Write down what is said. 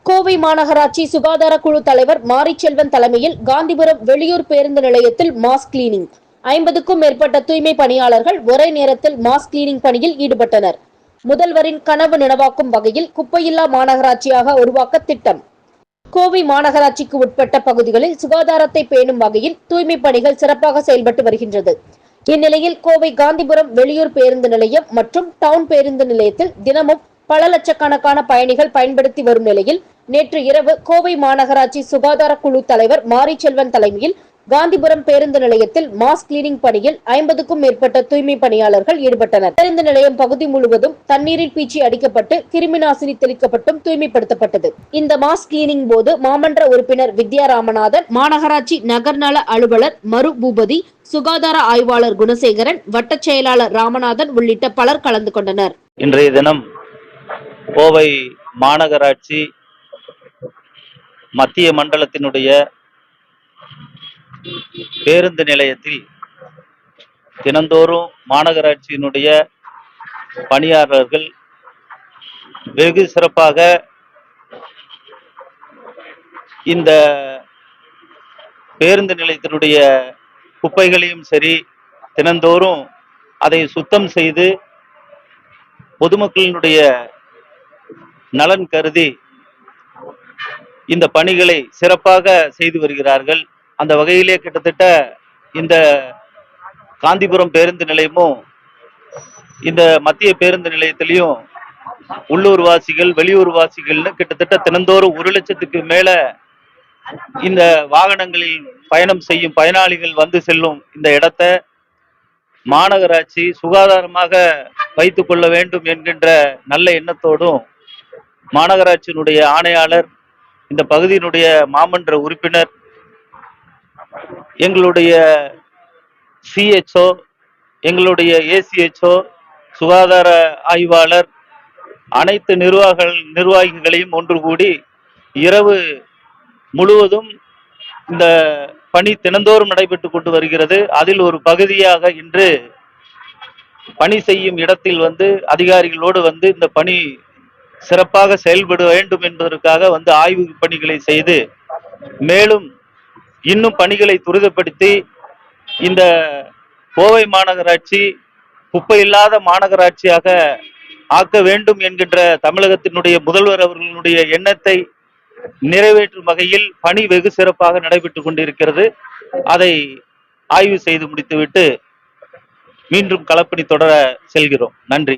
கோவை மாநகராட்சி சுகாதார குழு தலைவர் மாரிச்செல்வன் தலைமையில் காந்திபுரம் வெளியூர் பேருந்து நிலையத்தில் மாஸ் கிளீனிங் 50க்கும் மேற்பட்ட தூய்மை பணியாளர்கள் ஒரே நேரத்தில் மாஸ் கிளீனிங் பணியில் ஈடுபட்டனர். முதல்வரின் கனவு நனவாக்கும் வகையில் குப்பையில்லா மாநகராட்சியாக உருவாக்க திட்டம். கோவை மாநகராட்சிக்கு உட்பட்ட பகுதிகளில் சுகாதாரத்தை பேணும் வகையில் தூய்மை பணிகள் சிறப்பாக செயல்பட்டு வருகின்றது. இந்நிலையில் கோவை காந்திபுரம் வெளியூர் பேருந்து நிலையம் மற்றும் டவுன் பேருந்து நிலையத்தில் தினமும் பல லட்சக்கணக்கான பயணிகள் பயன்படுத்தி வரும் நிலையில் நேற்று இரவு கோவை மாநகராட்சி சுகாதார குழு தலைவர் மாரிச்செல்வன் தலைமையில் காந்திபுரம் பேருந்து நிலையத்தில் மாஸ் கிளீனிங் பணியில் 50க்கும் மேற்பட்ட தூய்மை பணியாளர்கள் ஈடுபட்டனர். பேருந்து நிலையம் பகுதி முழுவதும் தண்ணீரில் பீச்சி அடிக்கப்பட்டு கிருமி நாசினி தெளிக்கப்பட்டும் தூய்மைப்படுத்தப்பட்டது. இந்த மாஸ் கிளீனிங் போது மாமன்ற உறுப்பினர் வித்யா ராமநாதன், மாநகராட்சி நகர்நல அலுவலர் மரு பூபதி, சுகாதார ஆய்வாளர் குணசேகரன், வட்டச் செயலாளர் ராமநாதன் உள்ளிட்ட பலர் கலந்து கொண்டனர். இன்றைய தினம் கோவை மாநகராட்சி மத்திய மண்டலத்தினுடைய பேருந்து நிலையத்தில் தினந்தோறும் மாநகராட்சியினுடைய பணியாளர்கள் வெகு சிறப்பாக இந்த பேருந்து நிலையத்தினுடைய குப்பைகளையும் சரி தினந்தோறும் அதை சுத்தம் செய்து பொதுமக்களினுடைய நலன் கருதி இந்த பணிகளை சிறப்பாக செய்து வருகிறார்கள். அந்த வகையிலே கிட்டத்தட்ட இந்த காந்திபுரம் பேருந்து நிலையமும் இந்த மத்திய பேருந்து நிலையத்திலையும் உள்ளூர் வாசிகள் வெளியூர் வாசிகள்னு கிட்டத்தட்ட தினந்தோறும் 1 லட்சத்துக்கு மேல இந்த வாகனங்களில் பயணம் செய்யும் பயனாளிகள் வந்து செல்லும் இந்த இடத்தை மாநகராட்சி சுகாதாரமாக வைத்துக் கொள்ள வேண்டும் என்கின்ற நல்ல எண்ணத்தோடும் மாநகராட்சியினுடைய ஆணையாளர், இந்த பகுதியினுடைய மாமன்ற உறுப்பினர், எங்களுடைய சிஎச்ஓ, எங்களுடைய ஏசிஎச்ஓ, சுகாதார ஆய்வாளர், அனைத்து நிர்வாகிகளையும் ஒன்று கூடி இரவு முழுவதும் இந்த பணி தினந்தோறும் நடைபெற்று கொண்டு வருகிறது. அதில் ஒரு பகுதியாக இன்று பணி செய்யும் இடத்தில் அதிகாரிகளோடு இந்த பணி சிறப்பாக செயல்பட வேண்டும் என்பதற்காக ஆய்வு பணிகளை செய்து மேலும் இன்னும் பணிகளை துரிதப்படுத்தி இந்த கோவை மாநகராட்சி குப்பை இல்லாத மாநகராட்சியாக ஆக்க வேண்டும் என்கின்ற தமிழகத்தினுடைய முதல்வர் அவர்களுடைய எண்ணத்தை நிறைவேற்றும் வகையில் பணி வெகு சிறப்பாக நடைபெற்றுக் கொண்டிருக்கிறது. அதை ஆய்வு செய்து முடித்துவிட்டு மீண்டும் களப்பணி தொடர செல்கிறோம். நன்றி.